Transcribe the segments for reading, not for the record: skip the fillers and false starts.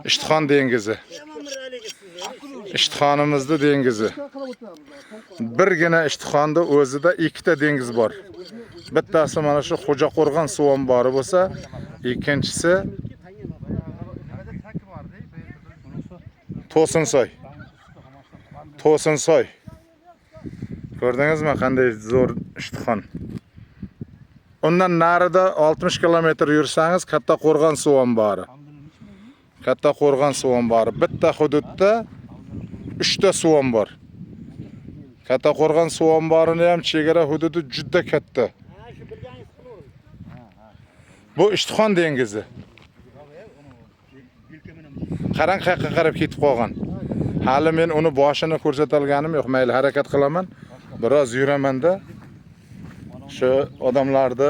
İshtixon dengizi. Ishtixonimizda dengizi. Birgina Ishtixonda o'zida ikkita dengiz bor. Bittasi mana shu Xo'jaqo'rg'on suv ombori bo'lsa, ikkinchisi To'sinsoy. To'sinsoy. Ko'rdingizmi qanday zo'r Ishtixon? Undan narida 60 kilometr yursangiz Kattaqo'rg'on suv ombori. Kattaqo'rg'on suv ombori. Bitta hududda 3 ta suv ombor. Kattaqo'rg'on suv omborini ham chegara hududi juda katta. Bu Ishtixon dengizi. Qarang qayerga qarab ketib qolgan. Hali men uni boshini ko'rsatalganim yo'q. Mayli harakat qilaman. Biroz yuramanda. Shu odamlarda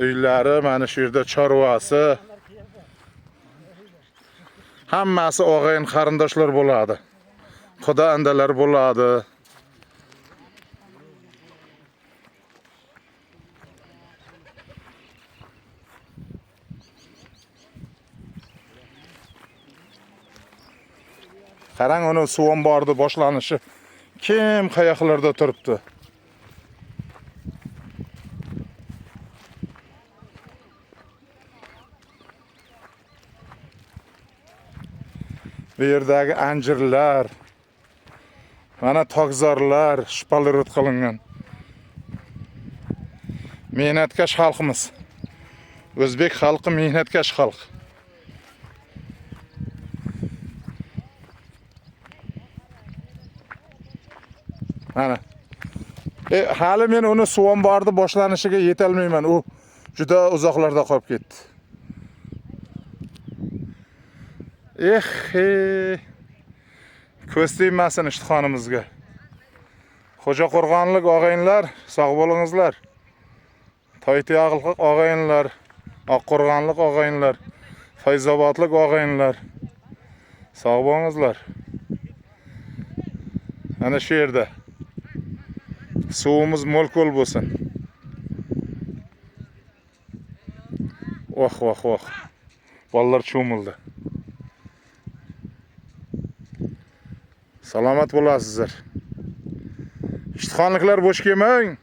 uylari, mana shu yerda chorvasi, hammasi og'ayin qarindoshlar bo'ladi. Xudo andalar bo'ladi. Qarang, uni suv omborida boshlanishi kim qayoqlarda turibdi? Bu yerdagi anjirlar, mana tokzorlar shpalerut qilingan. Mehnatkash xalqimiz. O'zbek xalqi mehnatkash xalq. Mana. Hali men uni suv omborida boshlanishiga yetolmayman. U juda uzoqlarda qolib ketdi. Ko'z tegmasin Ishtixonimizga. Xo'jaqo'rg'onlik og'ayinlar, sog' bo'lingizlar. Toytiyog'lik og'ayinlar, Oqqo'rg'onlik og'ayinlar, Fayzobodlik og'ayinlar. Sog' bo'lingizlar. Mana shu yerda suvimiz mo'l-ko'l bo'lsin. Voh. Bolalar cho'mildi. Salomat bo'lasizlar. Ishtixonliklar bo'sh kelmang.